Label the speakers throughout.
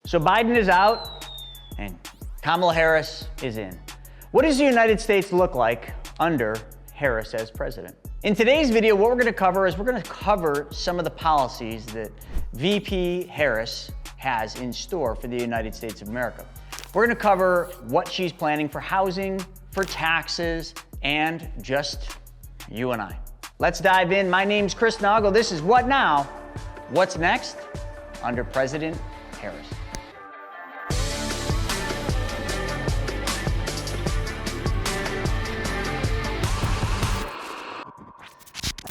Speaker 1: So Biden is out and Kamala Harris is in. What does the United States look like under Harris as president? In today's video, what we're going to cover is we're going to cover some of the policies that VP Harris has in store for the United States of America. We're going to cover what she's planning for housing, for taxes, and just you and I. Let's dive in. My name's Chris Naugle. This is What Now? What's next under President Harris?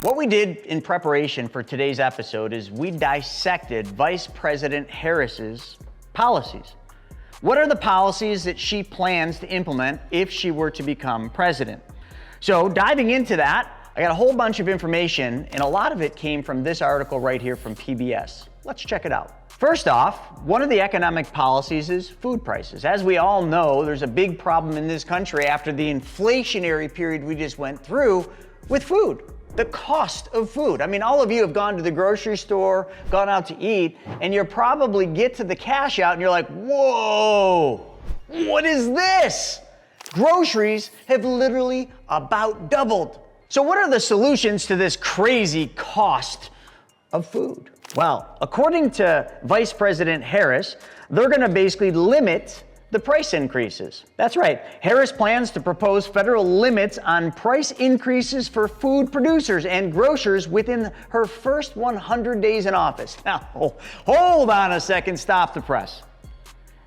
Speaker 1: What we did in preparation for today's episode is we dissected Vice President Harris's policies. What are the policies that she plans to implement if she were to become president? So diving into that, I got a whole bunch of information, and a lot of it came from this article right here from PBS. Let's check it out. First off, one of the economic policies is food prices. As we all know, there's a big problem in this country after the inflationary period we just went through with food. The cost of food. I mean, all of you have gone to the grocery store, gone out to eat, and you probably get to the cash out and you're like, whoa, what is this? Groceries have literally about doubled. So what are the solutions to this crazy cost of food? Well, according to Vice President Harris, they're going to basically limit the price increases. That's right. Harris plans to propose federal limits on price increases for food producers and grocers within her first 100 days in office. Now, hold on a second. Stop the press.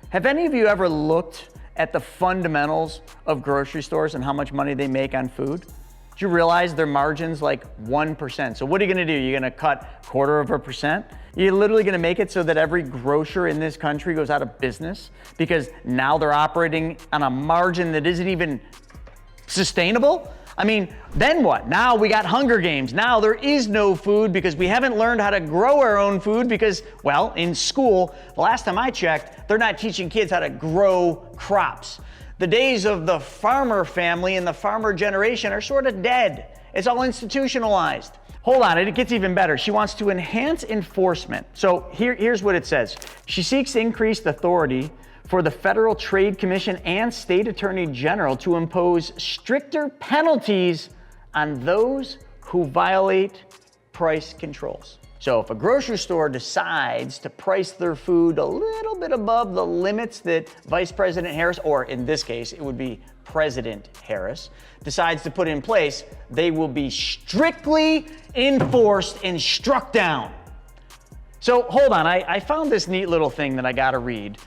Speaker 1: Have any of you ever looked at the fundamentals of grocery stores and how much money they make on food? Did you realize their margin's like 1%? So what are you gonna do? You're gonna cut 0.25%? You're literally gonna make it so that every grocer in this country goes out of business because now they're operating on a margin that isn't even sustainable? I mean, then what? Now we got Hunger Games. Now there is no food because we haven't learned how to grow our own food because, well, in school, the last time I checked, they're not teaching kids how to grow crops. The days of the farmer family and the farmer generation are sort of dead. It's all institutionalized. Hold on, it gets even better. She wants to enhance enforcement. So here's what it says. She seeks increased authority for the Federal Trade Commission and State Attorney General to impose stricter penalties on those who violate price controls. So if a grocery store decides to price their food a little bit above the limits that Vice President Harris, or in this case, it would be President Harris, decides to put in place, they will be strictly enforced and struck down. So hold on, I found this neat little thing that I gotta read.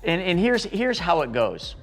Speaker 1: And here's how it goes.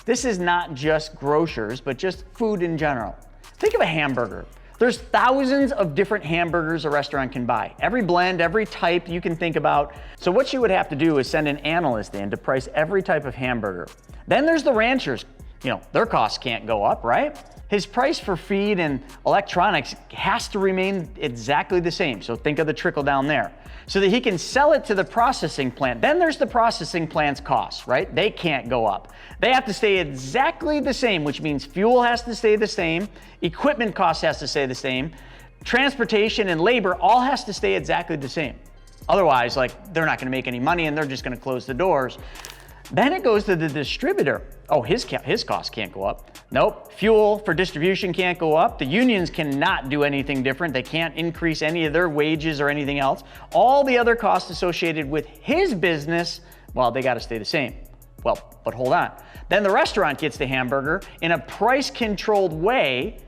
Speaker 1: This is not just grocers, but just food in general. Think of a hamburger. There's thousands of different hamburgers a restaurant can buy. Every blend, every type you can think about. So what you would have to do is send an analyst in to price every type of hamburger. Then there's the ranchers. You know, their costs can't go up, right? His price for feed and electronics has to remain exactly the same. So think of the trickle down there. So that he can sell it to the processing plant. Then there's the processing plant's costs, right? They can't go up. They have to stay exactly the same, which means fuel has to stay the same, equipment costs has to stay the same, transportation and labor all has to stay exactly the same. Otherwise, like, they're not gonna make any money and they're just gonna close the doors. Then it goes to the distributor. Oh, his costs can't go up. Nope, fuel for distribution can't go up. The unions cannot do anything different. They can't increase any of their wages or anything else. All the other costs associated with his business, well, they gotta stay the same. Well, but hold on. Then the restaurant gets the hamburger in a price-controlled way.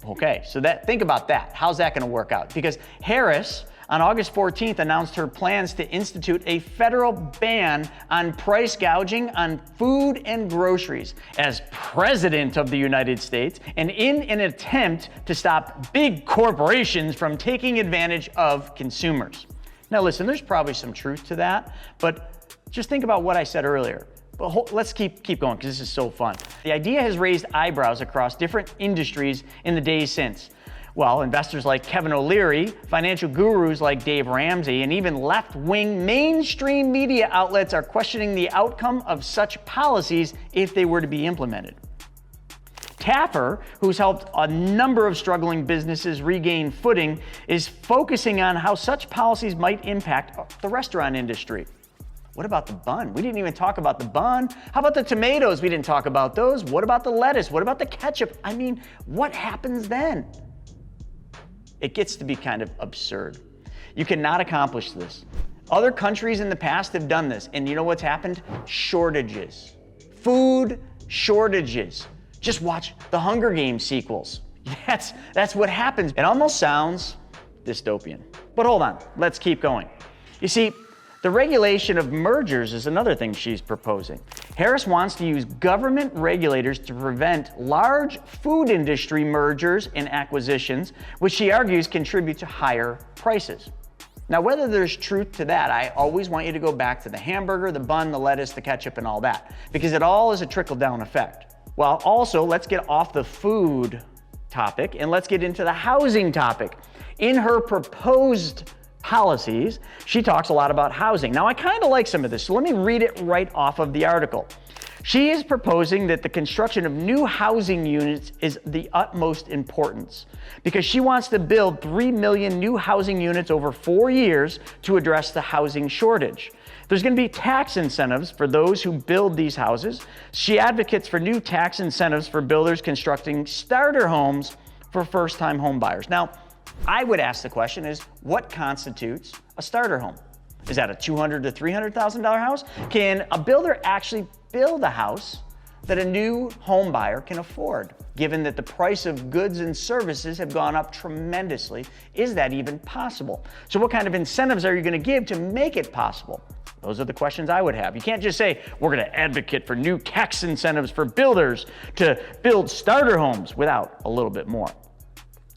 Speaker 1: Okay, so think about that. How's that gonna work out? Because Harris, on August 14th, announced her plans to institute a federal ban on price gouging on food and groceries as President of the United States, and in an attempt to stop big corporations from taking advantage of consumers. Now listen, there's probably some truth to that, but just think about what I said earlier. But let's keep going because this is so fun. The idea has raised eyebrows across different industries in the days since. Well, investors like Kevin O'Leary, financial gurus like Dave Ramsey, and even left-wing mainstream media outlets are questioning the outcome of such policies if they were to be implemented. Taffer, who's helped a number of struggling businesses regain footing, is focusing on how such policies might impact the restaurant industry. What about the bun? We didn't even talk about the bun. How about the tomatoes? We didn't talk about those. What about the lettuce? What about the ketchup? I mean, what happens then? It gets to be kind of absurd. You cannot accomplish this. Other countries in the past have done this, and you know what's happened? Shortages. Food shortages. Just watch the Hunger Games sequels. That's what happens. It almost sounds dystopian. But hold on, let's keep going. You see, the regulation of mergers is another thing she's proposing. Harris wants to use government regulators to prevent large food industry mergers and acquisitions, which she argues contribute to higher prices. Now, whether there's truth to that, I always want you to go back to the hamburger, the bun, the lettuce, the ketchup, and all that, because it all is a trickle-down effect. Well, also, let's get off the food topic and let's get into the housing topic. In her proposed policies, she talks a lot about housing. Now, I kind of like some of this, so let me read it right off of the article. She is proposing that the construction of new housing units is the utmost importance because she wants to build 3 million new housing units over 4 years to address the housing shortage. There's going to be tax incentives for those who build these houses. She advocates for new tax incentives for builders constructing starter homes for first-time home buyers. Now, I would ask the question is, what constitutes a starter home? Is that a $200,000 to $300,000 house? Can a builder actually build a house that a new home buyer can afford? Given that the price of goods and services have gone up tremendously, is that even possible? So what kind of incentives are you going to give to make it possible? Those are the questions I would have. You can't just say, we're going to advocate for new tax incentives for builders to build starter homes without a little bit more.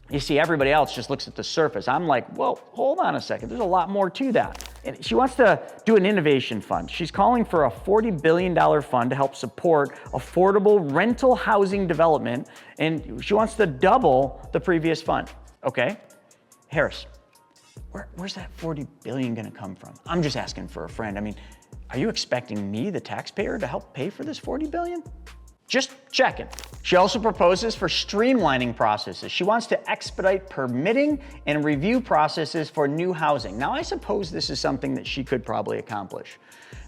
Speaker 1: You see, everybody else just looks at the surface. I'm like, well, hold on a second. There's a lot more to that. And she wants to do an innovation fund. She's calling for a $40 billion fund to help support affordable rental housing development, and she wants to double the previous fund. Okay, Harris, where's that $40 billion gonna come from? I'm just asking for a friend. I mean, are you expecting me, the taxpayer, to help pay for this $40 billion? Just checking. She also proposes for streamlining processes. She wants to expedite permitting and review processes for new housing. Now, I suppose this is something that she could probably accomplish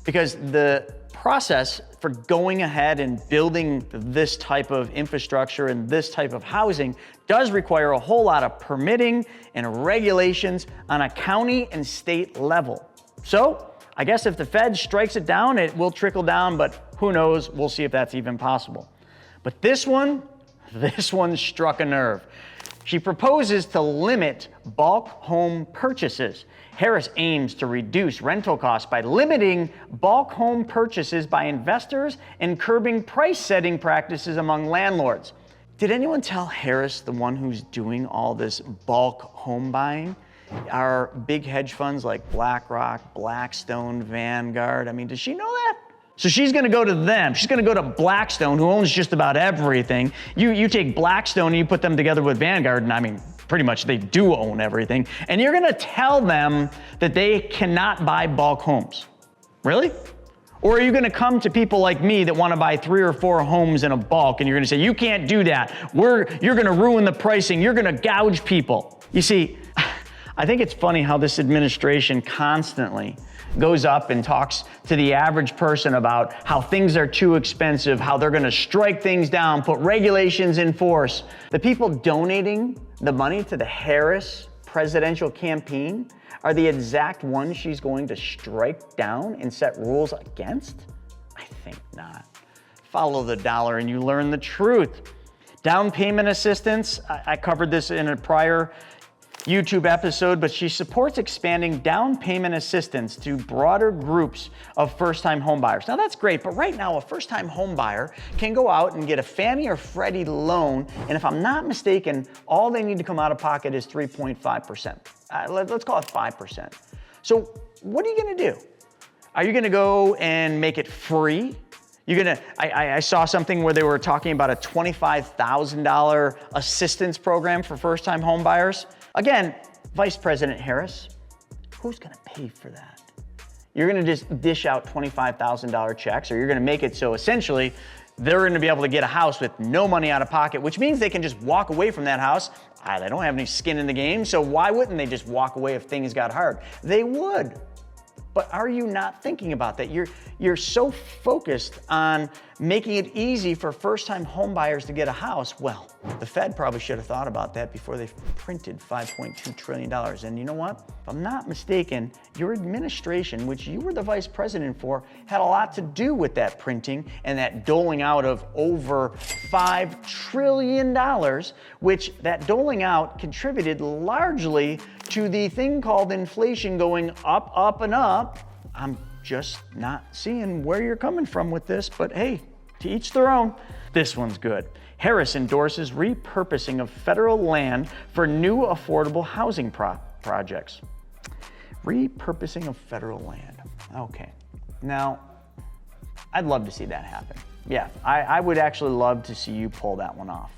Speaker 1: because the process for going ahead and building this type of infrastructure and this type of housing does require a whole lot of permitting and regulations on a county and state level. So, I guess if the Fed strikes it down, it will trickle down, but who knows? We'll see if that's even possible. But this one struck a nerve. She proposes to limit bulk home purchases. Harris aims to reduce rental costs by limiting bulk home purchases by investors and curbing price-setting practices among landlords. Did anyone tell Harris, the one who's doing all this bulk home buying, are big hedge funds like BlackRock, Blackstone, Vanguard? I mean, does she know that? So she's going to go to them. She's going to go to Blackstone, who owns just about everything. You take Blackstone and you put them together with Vanguard, and I mean, pretty much they do own everything. And you're going to tell them that they cannot buy bulk homes. Really? Or are you going to come to people like me that want to buy 3 or 4 homes in a bulk, and you're going to say, you can't do that. You're going to ruin the pricing. You're going to gouge people. You see, I think it's funny how this administration constantly goes up and talks to the average person about how things are too expensive, how they're going to strike things down, put regulations in force. The people donating the money to the Harris presidential campaign are the exact ones she's going to strike down and set rules against? I think not. Follow the dollar and you learn the truth. Down payment assistance, I covered this in a prior YouTube episode, but she supports expanding down payment assistance to broader groups of first-time home buyers. Now that's great, but right now a first-time home buyer can go out and get a Fannie or Freddie loan, and if I'm not mistaken, all they need to come out of pocket is 3.5%. Let's call it 5%. So what are you gonna do? Are you gonna go and make it free? I saw something where they were talking about a $25,000 assistance program for first-time home buyers. Again, Vice President Harris, who's gonna pay for that? You're gonna just dish out $25,000 checks, or you're gonna make it so essentially they're gonna be able to get a house with no money out of pocket, which means they can just walk away from that house. They don't have any skin in the game, so why wouldn't they just walk away if things got hard? They would. But are you not thinking about that? You're so focused on making it easy for first-time home buyers to get a house. Well, the Fed probably should have thought about that before they printed $5.2 trillion. And you know what? If I'm not mistaken, your administration, which you were the vice president for, had a lot to do with that printing and that doling out of over $5 trillion, which that doling out contributed largely to the thing called inflation going up, up, and up. I'm just not seeing where you're coming from with this, but hey, to each their own. This one's good. Harris endorses repurposing of federal land for new affordable housing projects. Repurposing of federal land. Okay. Now, I'd love to see that happen. Yeah, I would actually love to see you pull that one off.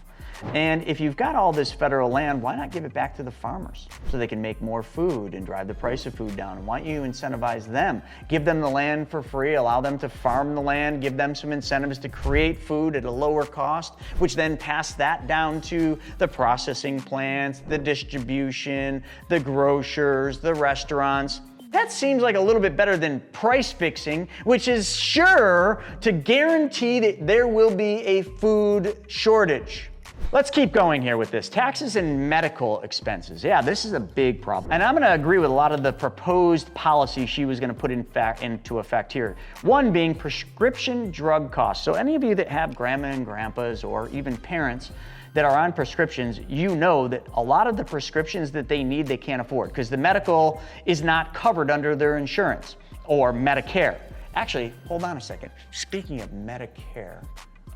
Speaker 1: And if you've got all this federal land, why not give it back to the farmers so they can make more food and drive the price of food down? And why don't you incentivize them? Give them the land for free, allow them to farm the land, give them some incentives to create food at a lower cost, which then pass that down to the processing plants, the distribution, the grocers, the restaurants. That seems like a little bit better than price fixing, which is sure to guarantee that there will be a food shortage. Let's keep going here with this. Taxes and medical expenses. Yeah, this is a big problem. And I'm gonna agree with a lot of the proposed policy she was gonna put into effect here. One being prescription drug costs. So any of you that have grandma and grandpas or even parents that are on prescriptions, you know that a lot of the prescriptions that they need, they can't afford because the medical is not covered under their insurance or Medicare. Actually, hold on a second. Speaking of Medicare,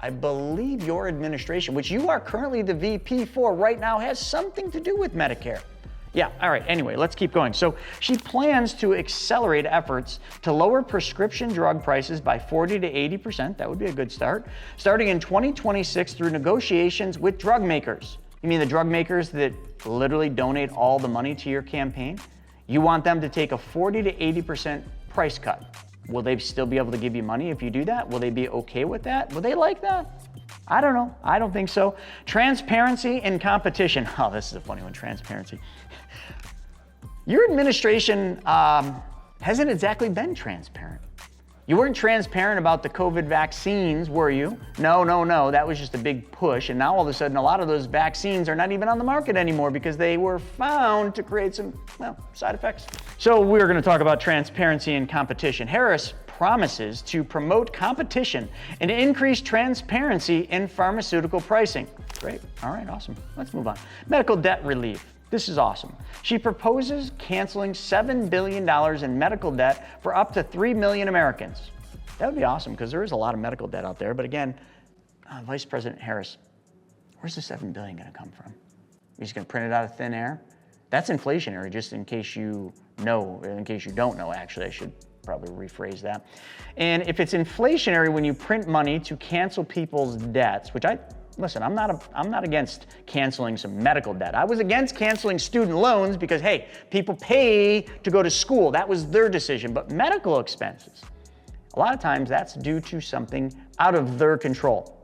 Speaker 1: I believe your administration, which you are currently the VP for right now, has something to do with Medicare. Yeah, all right, anyway, let's keep going. So she plans to accelerate efforts to lower prescription drug prices by 40 to 80%. That would be a good start. Starting in 2026 through negotiations with drug makers. You mean the drug makers that literally donate all the money to your campaign? You want them to take a 40 to 80% price cut. Will they still be able to give you money if you do that? Will they be okay with that? Will they like that? I don't know. I don't think so. Transparency and competition. Oh, this is a funny one, transparency. Your administration hasn't exactly been transparent. You weren't transparent about the COVID vaccines, were you? No. That was just a big push. And now all of a sudden, a lot of those vaccines are not even on the market anymore because they were found to create some, side effects. So we're going to talk about transparency and competition. Harris promises to promote competition and increase transparency in pharmaceutical pricing. Great. All right, awesome. Let's move on. Medical debt relief. This is awesome. She proposes canceling $7 billion in medical debt for up to 3 million Americans. That would be awesome because there is a lot of medical debt out there. But again, Vice President Harris, where's the $7 billion going to come from? You're just going to print it out of thin air? That's inflationary, just in case you know, in case you don't know, actually, I should probably rephrase that. And if it's inflationary when you print money to cancel people's debts, which listen, I'm not against canceling some medical debt. I was against canceling student loans because, hey, people pay to go to school. That was their decision. But medical expenses, a lot of times that's due to something out of their control.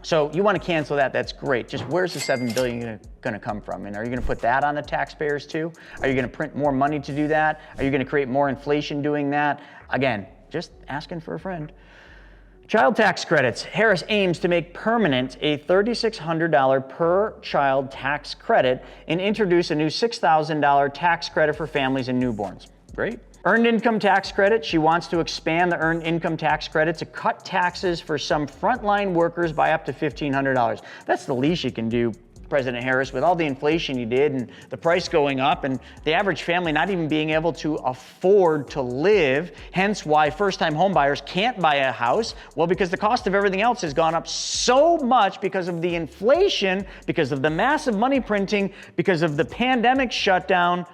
Speaker 1: So you want to cancel that, that's great. Just where's the $7 billion going to come from? And are you going to put that on the taxpayers too? Are you going to print more money to do that? Are you going to create more inflation doing that? Again, just asking for a friend. Child tax credits. Harris aims to make permanent a $3,600 per child tax credit and introduce a new $6,000 tax credit for families and newborns. Great. Earned income tax credit. She wants to expand the earned income tax credit to cut taxes for some frontline workers by up to $1,500. That's the least you can do, President Harris, with all the inflation you did and the price going up and the average family not even being able to afford to live, hence why first-time homebuyers can't buy a house. Well, because the cost of everything else has gone up so much because of the inflation, because of the massive money printing, because of the pandemic shutdown.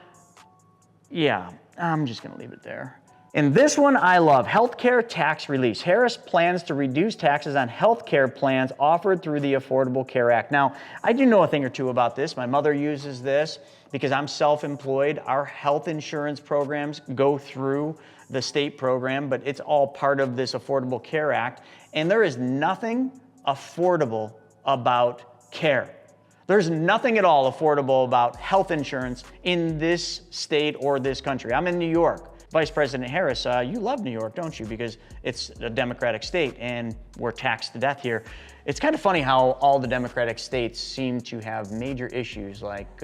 Speaker 1: Yeah, I'm just going to leave it there. And this one I love, healthcare tax release. Harris plans to reduce taxes on healthcare plans offered through the Affordable Care Act. Now, I do know a thing or two about this. My mother uses this because I'm self-employed. Our health insurance programs go through the state program, but it's all part of this Affordable Care Act. And there is nothing affordable about care. There's nothing at all affordable about health insurance in this state or this country. I'm in New York. Vice President Harris, you love New York, don't you? Because it's a Democratic state and we're taxed to death here. It's kind of funny how all the Democratic states seem to have major issues like,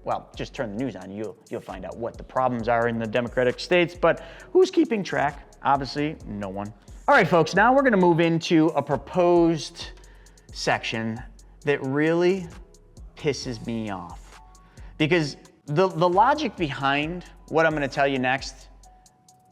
Speaker 1: well, just turn the news on, you'll find out what the problems are in the Democratic states, but who's keeping track? Obviously, no one. All right, folks, now we're gonna move into a proposed section that really pisses me off. Because the logic behind what I'm gonna tell you next,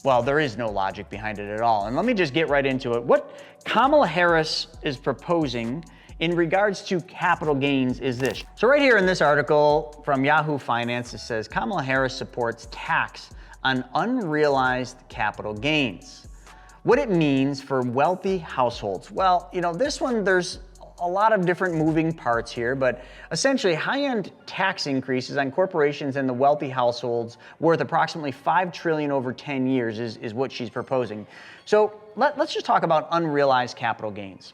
Speaker 1: well, there is no logic behind it at all. And let me just get right into it. What Kamala Harris is proposing in regards to capital gains is this. So right here in this article from Yahoo Finance, it says Kamala Harris supports tax on unrealized capital gains. What it means for wealthy households. Well, you know, this one, there's a lot of different moving parts here, but essentially high-end tax increases on corporations and the wealthy households worth approximately $5 trillion over 10 years is what she's proposing. So let's just talk about unrealized capital gains.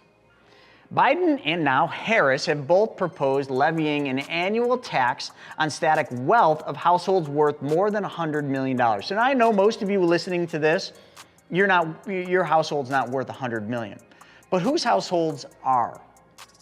Speaker 1: Biden and now Harris have both proposed levying an annual tax on static wealth of households worth more than $100 million. So now I know most of you listening to this, your household's not worth $100 million. But whose households are?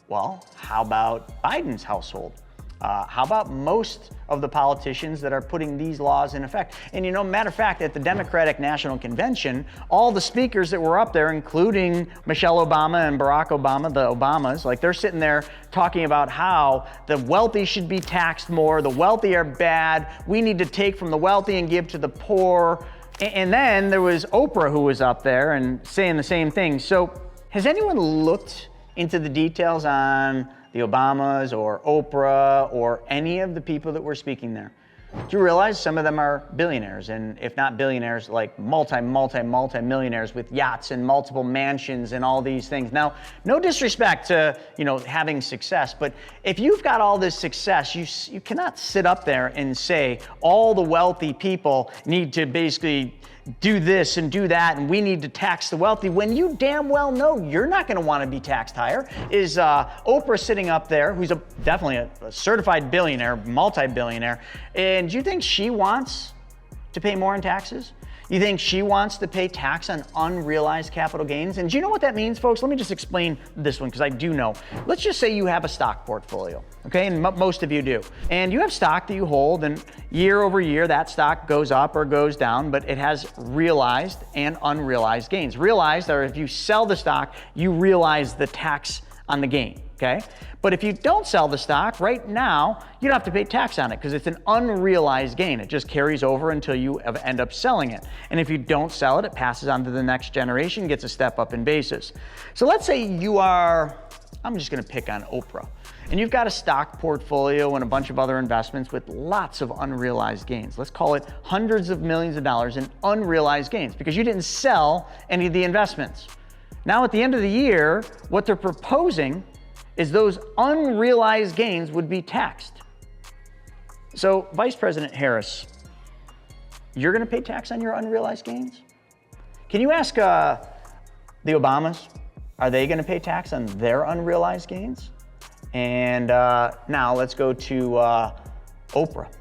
Speaker 1: Well, how about Biden's household? How about most of the politicians that are putting these laws in effect? And you know, matter of fact, at the Democratic National Convention, all the speakers that were up there, including Michelle Obama and Barack Obama, the Obamas, like they're sitting there talking about how the wealthy should be taxed more, the wealthy are bad, we need to take from the wealthy and give to the poor. And then there was Oprah who was up there and saying the same thing. So has anyone looked into the details on the Obamas or Oprah or any of the people that were speaking there? Do you realize some of them are billionaires, and if not billionaires, like multi-millionaires with yachts and multiple mansions and all these things. Now, no disrespect to, you know, having success, but if you've got all this success, you cannot sit up there and say all the wealthy people need to basically do this and do that, and we need to tax the wealthy, when you damn well know you're not going to want to be taxed higher. Is Oprah sitting up there, who's definitely a certified billionaire, multi-billionaire, and do you think she wants to pay more in taxes? You think she wants to pay tax on unrealized capital gains? And do you know what that means, folks? Let me just explain this one, because I do know. Let's just say you have a stock portfolio, okay? And most of you do. And you have stock that you hold, and year over year, that stock goes up or goes down, but it has realized and unrealized gains. Realized are if you sell the stock, you realize the tax on the gain, okay? But if you don't sell the stock right now, you don't have to pay tax on it because it's an unrealized gain. It just carries over until you end up selling it. And if you don't sell it, it passes on to the next generation, gets a step up in basis. So let's say you are, I'm just gonna pick on Oprah, and you've got a stock portfolio and a bunch of other investments with lots of unrealized gains. Let's call it hundreds of millions of dollars in unrealized gains because you didn't sell any of the investments. Now, at the end of the year, what they're proposing is those unrealized gains would be taxed. So, Vice President Harris, you're going to pay tax on your unrealized gains? Can you ask the Obamas, are they going to pay tax on their unrealized gains? And now let's go to Oprah.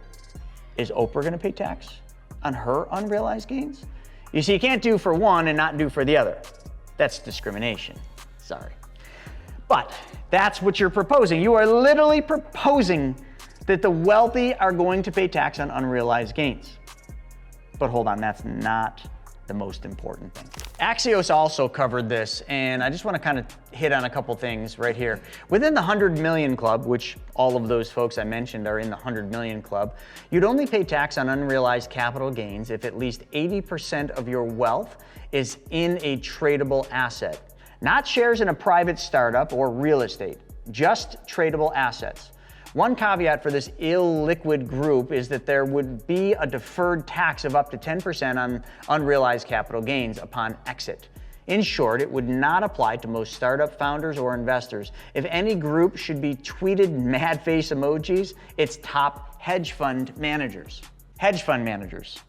Speaker 1: Is Oprah going to pay tax on her unrealized gains? You see, you can't do for one and not do for the other. That's discrimination. Sorry. But that's what you're proposing. You are literally proposing that the wealthy are going to pay tax on unrealized gains. But hold on, that's not the most important thing. Axios also covered this, and I just want to kind of hit on a couple things right here. Within the 100 million club, which all of those folks I mentioned are in the 100 million club, you'd only pay tax on unrealized capital gains if at least 80% of your wealth is in a tradable asset. Not shares in a private startup or real estate, just tradable assets. One caveat for this illiquid group is that there would be a deferred tax of up to 10% on unrealized capital gains upon exit. In short, it would not apply to most startup founders or investors. If any group should be tweeted mad face emojis, it's top hedge fund managers. Hedge fund managers.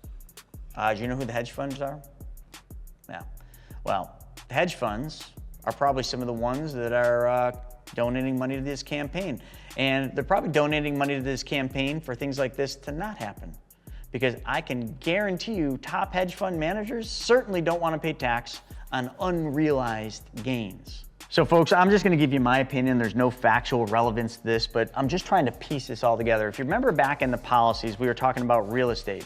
Speaker 1: Do you know who the hedge funds are? Yeah. Well, the hedge funds are probably some of the ones that are donating money to this campaign. And they're probably donating money to this campaign for things like this to not happen. because I can guarantee you top hedge fund managers certainly don't want to pay tax on unrealized gains. So folks, I'm just gonna give you my opinion. There's no factual relevance to this, but I'm just trying to piece this all together. If you remember back in the policies, we were talking about real estate.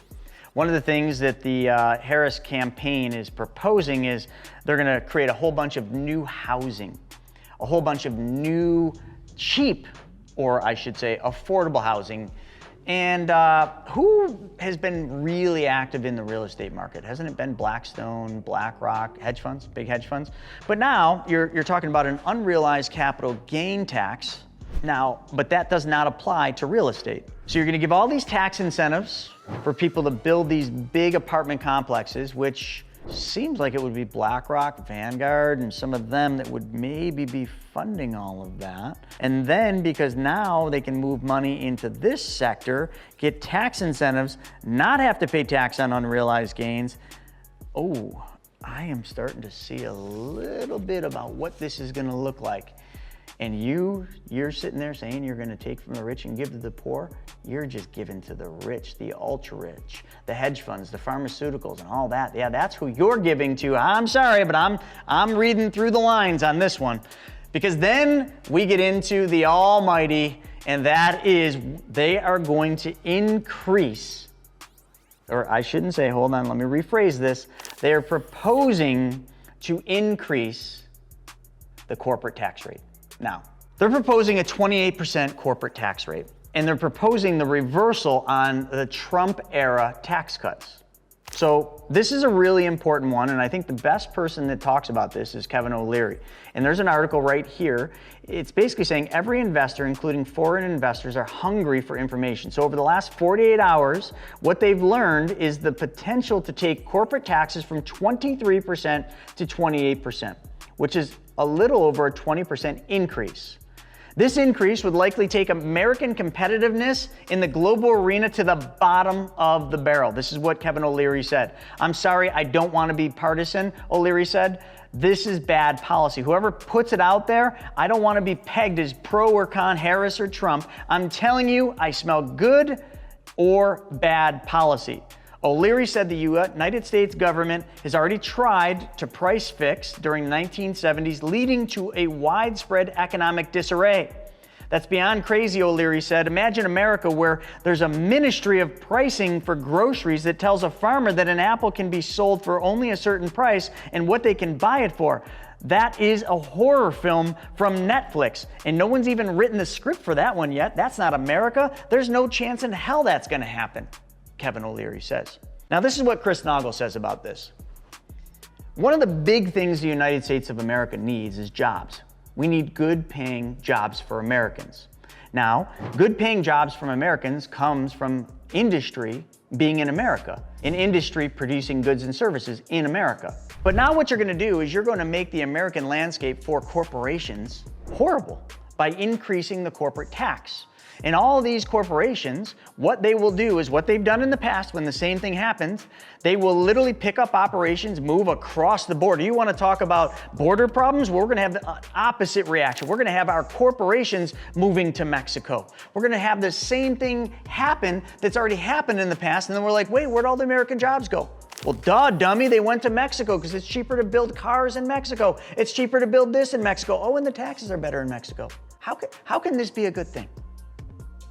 Speaker 1: One of the things that the Harris campaign is proposing is they're gonna create a whole bunch of new housing, a whole bunch of new cheap, or I should say affordable housing. And who has been really active in the real estate market? Hasn't it been Blackstone, BlackRock, hedge funds, big hedge funds? But now you're talking about an unrealized capital gain tax now, but that does not apply to real estate. So you're gonna give all these tax incentives for people to build these big apartment complexes, which seems like it would be BlackRock, Vanguard, and some of them that would maybe be funding all of that. And then because now they can move money into this sector, get tax incentives, not have to pay tax on unrealized gains. Oh, I am starting to see a little bit about what this is gonna look like. And you're sitting there saying you're gonna take from the rich and give to the poor. You're just giving to the rich, the ultra rich, the hedge funds, the pharmaceuticals and all that. Yeah, that's who you're giving to. I'm sorry, but I'm reading through the lines on this one. Because then we get into the almighty, and that is they are going to increase, or I shouldn't say, hold on, let me rephrase this. They are proposing to increase the corporate tax rate. Now, they're proposing a 28% corporate tax rate, and they're proposing the reversal on the Trump era tax cuts. So this is a really important one, and I think the best person that talks about this is Kevin O'Leary. And there's an article right here. It's basically saying every investor, including foreign investors, are hungry for information. So over the last 48 hours, what they've learned is the potential to take corporate taxes from 23% to 28%, which is a little over a 20% increase. This increase would likely take American competitiveness in the global arena to the bottom of the barrel. This is what Kevin O'Leary said. I'm sorry, I don't want to be partisan, O'Leary said. This is bad policy. Whoever puts it out there, I don't want to be pegged as pro or con Harris or Trump. I'm telling you, I smell good or bad policy. O'Leary said the United States government has already tried to price fix during the 1970s, leading to a widespread economic disarray. That's beyond crazy, O'Leary said. Imagine America where there's a ministry of pricing for groceries that tells a farmer that an apple can be sold for only a certain price and what they can buy it for. That is a horror film from Netflix, and no one's even written the script for that one yet. That's not America. There's no chance in hell that's going to happen, Kevin O'Leary says. Now, this is what Chris Naugle says about this. One of the big things the United States of America needs is jobs. We need good paying jobs for Americans. Now, good paying jobs from Americans comes from industry being in America, an industry producing goods and services in America. But now what you're gonna do is you're gonna make the American landscape for corporations horrible by increasing the corporate tax. And all these corporations, what they will do is what they've done in the past when the same thing happens, they will literally pick up operations, move across the border. You want to talk about border problems? Well, we're going to have the opposite reaction. We're going to have our corporations moving to Mexico. We're going to have the same thing happen that's already happened in the past. And then we're like, wait, where'd all the American jobs go? Well, duh, dummy, they went to Mexico because it's cheaper to build cars in Mexico. It's cheaper to build this in Mexico. Oh, and the taxes are better in Mexico. How can this be a good thing?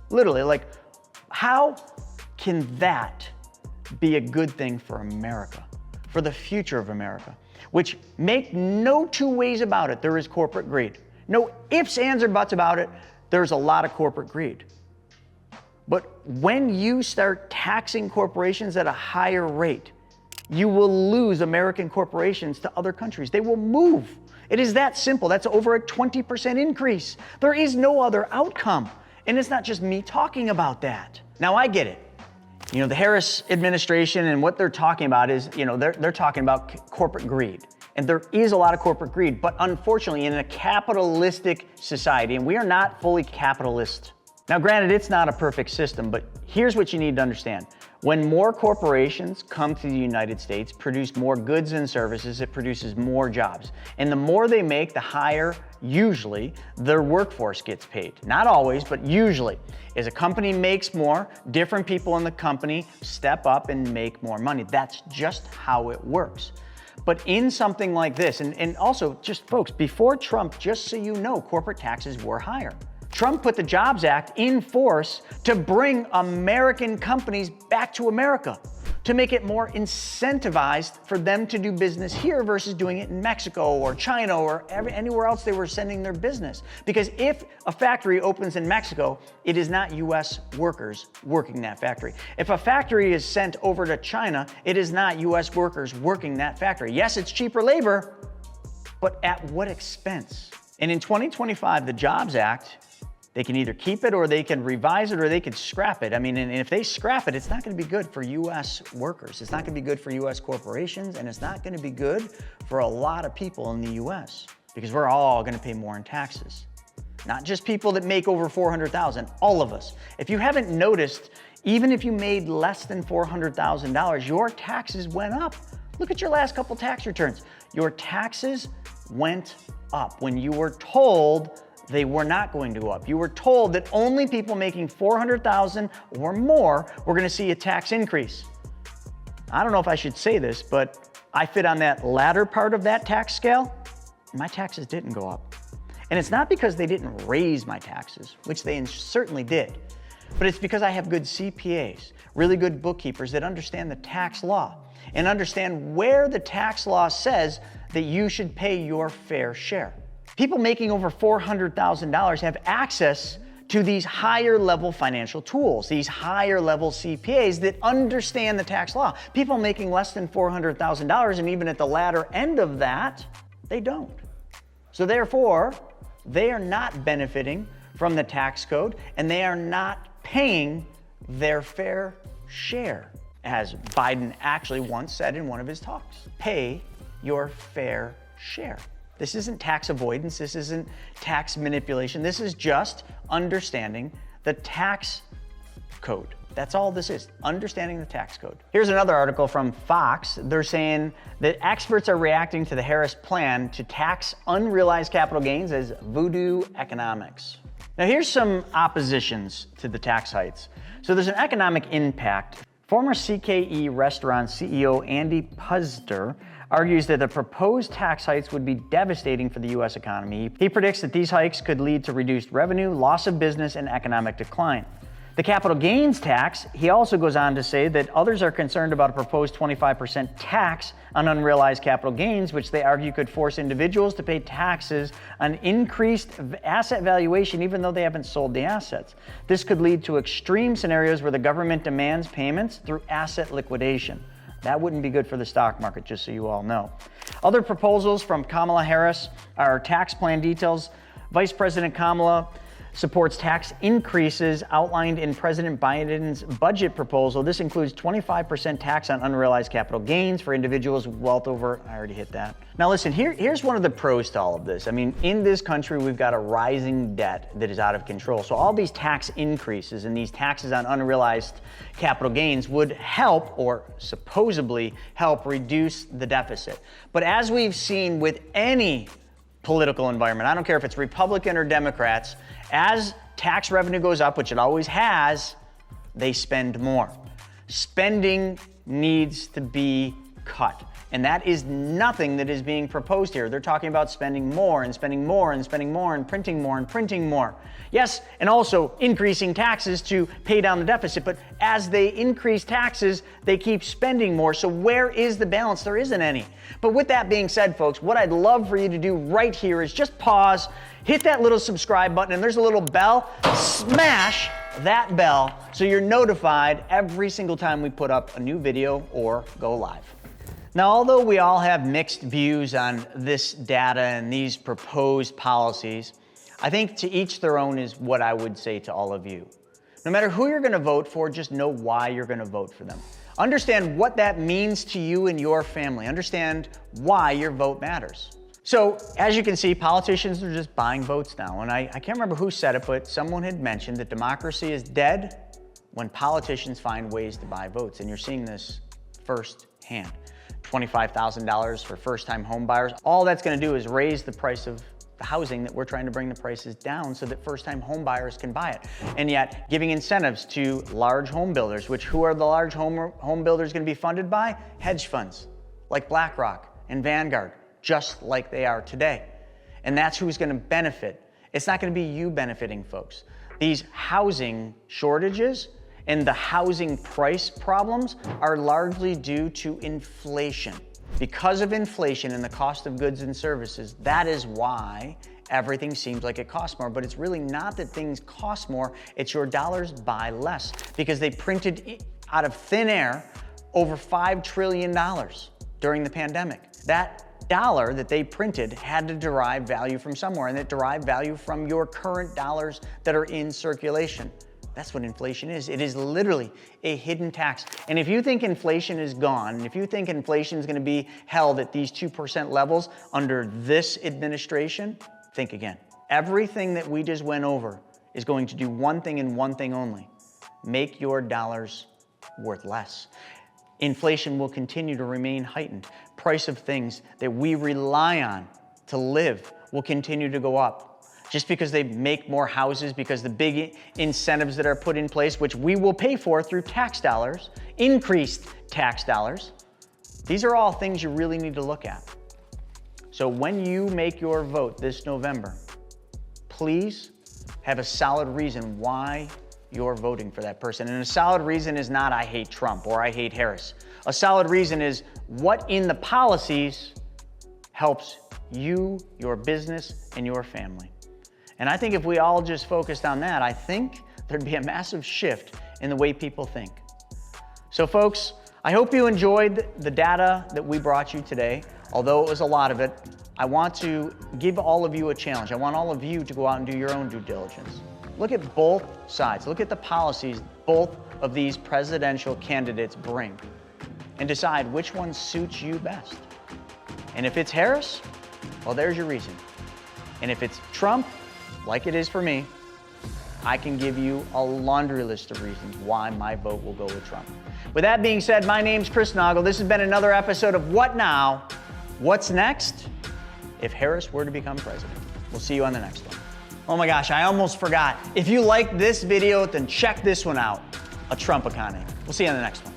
Speaker 1: Literally, like, how can that be a good thing for America, for the future of America? Which, make no two ways about it, there is corporate greed. No ifs, ands, or buts about it, there's a lot of corporate greed. But when you start taxing corporations at a higher rate, you will lose American corporations to other countries. They will move. It is that simple. That's over a 20% increase. There is no other outcome. And it's not just me talking about that. Now, I get it. You know, the Harris administration and what they're talking about is, you know, they're talking about corporate greed. And there is a lot of corporate greed, but unfortunately in a capitalistic society, and we are not fully capitalist. Now, granted, it's not a perfect system, but here's what you need to understand. When more corporations come to the United States, produce more goods and services, it produces more jobs. And the more they make, the higher, usually, their workforce gets paid. Not always, but usually. As a company makes more, different people in the company step up and make more money. That's just how it works. But in something like this, and also just folks, before Trump, just so you know, corporate taxes were higher. Trump put the Jobs Act in force to bring American companies back to America, to make it more incentivized for them to do business here versus doing it in Mexico or China or anywhere else they were sending their business. Because if a factory opens in Mexico, it is not US workers working that factory. If a factory is sent over to China, it is not US workers working that factory. Yes, it's cheaper labor, but at what expense? And in 2025, the Jobs Act, they can either keep it or they can revise it or they can scrap it. I mean, and if they scrap it, it's not gonna be good for US workers. It's not gonna be good for US corporations, and it's not gonna be good for a lot of people in the US, because we're all gonna pay more in taxes. Not just people that make over $400,000, all of us. If you haven't noticed, even if you made less than $400,000, your taxes went up. Look at your last couple tax returns. Your taxes went up when you were told they were not going to go up. You were told that only people making $400,000 or more were gonna see a tax increase. I don't know if I should say this, but I fit on that latter part of that tax scale. My taxes didn't go up. And it's not because they didn't raise my taxes, which they certainly did, but it's because I have good CPAs, really good bookkeepers that understand the tax law and understand where the tax law says that you should pay your fair share. People making over $400,000 have access to these higher level financial tools, these higher level CPAs that understand the tax law. People making less than $400,000, and even at the latter end of that, they don't. So therefore, they are not benefiting from the tax code, and they are not paying their fair share. As Biden actually once said in one of his talks, pay your fair share. This isn't tax avoidance, this isn't tax manipulation, this is just understanding the tax code. That's all this is, understanding the tax code. Here's another article from Fox. They're saying that experts are reacting to the Harris plan to tax unrealized capital gains as voodoo economics. Now here's some oppositions to the tax hikes. So there's an economic impact. Former CKE restaurant CEO Andy Puzder argues that the proposed tax hikes would be devastating for the US economy. He predicts that these hikes could lead to reduced revenue, loss of business, and economic decline. The capital gains tax, he also goes on to say that others are concerned about a proposed 25% tax on unrealized capital gains, which they argue could force individuals to pay taxes on increased asset valuation even though they haven't sold the assets. This could lead to extreme scenarios where the government demands payments through asset liquidation. That wouldn't be good for the stock market, just so you all know. Other proposals from Kamala Harris are tax plan details. Vice President Kamala supports tax increases outlined in President Biden's budget proposal. This includes 25% tax on unrealized capital gains for individuals with wealth over, I already hit that. Now listen, here's one of the pros to all of this. I mean, in this country, we've got a rising debt that is out of control. So all these tax increases and these taxes on unrealized capital gains would help, or supposedly help, reduce the deficit. But as we've seen with any political environment, I don't care if it's Republican or Democrats, as tax revenue goes up, which it always has, they spend more. Spending needs to be cut. And that is nothing that is being proposed here. They're talking about spending more and spending more and spending more and printing more and printing more. Yes, and also increasing taxes to pay down the deficit. But as they increase taxes, they keep spending more. So where is the balance? There isn't any. But with that being said, folks, what I'd love for you to do right here is just pause, hit that little subscribe button, and there's a little bell. Smash that bell so you're notified every single time we put up a new video or go live. Now, although we all have mixed views on this data and these proposed policies, I think to each their own is what I would say to all of you. No matter who you're gonna vote for, just know why you're gonna vote for them. Understand what that means to you and your family. Understand why your vote matters. So, as you can see, politicians are just buying votes now. And I can't remember who said it, but someone had mentioned that democracy is dead when politicians find ways to buy votes, and you're seeing this firsthand. $25,000 for first-time home buyers. All that's gonna do is raise the price of the housing that we're trying to bring the prices down so that first-time home buyers can buy it. And yet giving incentives to large home builders, which who are the large home builders gonna be funded by? Hedge funds like BlackRock and Vanguard, just like they are today. And that's who's gonna benefit. It's not gonna be you benefiting, folks. These housing shortages and the housing price problems are largely due to inflation. Because of inflation and the cost of goods and services, that is why everything seems like it costs more. But it's really not that things cost more, it's your dollars buy less. Because they printed out of thin air over $5 trillion during the pandemic. That dollar that they printed had to derive value from somewhere, and it derived value from your current dollars that are in circulation. That's what inflation is. It is literally a hidden tax. And if you think inflation is gone, and if you think inflation is going to be held at these 2% levels under this administration, think again. Everything that we just went over is going to do one thing and one thing only: make your dollars worth less. Inflation will continue to remain heightened. Price of things that we rely on to live will continue to go up. Just because they make more houses, because the big incentives that are put in place, which we will pay for through tax dollars, increased tax dollars, these are all things you really need to look at. So when you make your vote this November, please have a solid reason why you're voting for that person. And a solid reason is not I hate Trump or I hate Harris. A solid reason is what in the policies helps you, your business, and your family. And I think if we all just focused on that, I think there'd be a massive shift in the way people think. So folks, I hope you enjoyed the data that we brought you today. Although it was a lot of it, I want to give all of you a challenge. I want all of you to go out and do your own due diligence. Look at both sides. Look at the policies both of these presidential candidates bring and decide which one suits you best. And if it's Harris, well, there's your reason. And if it's Trump, like it is for me, I can give you a laundry list of reasons why my vote will go with Trump. With that being said, my name's Chris Naugle. This has been another episode of What Now? What's next if Harris were to become president? We'll see you on the next one. Oh my gosh, I almost forgot. If you liked this video, then check this one out, a Trump economy. We'll see you on the next one.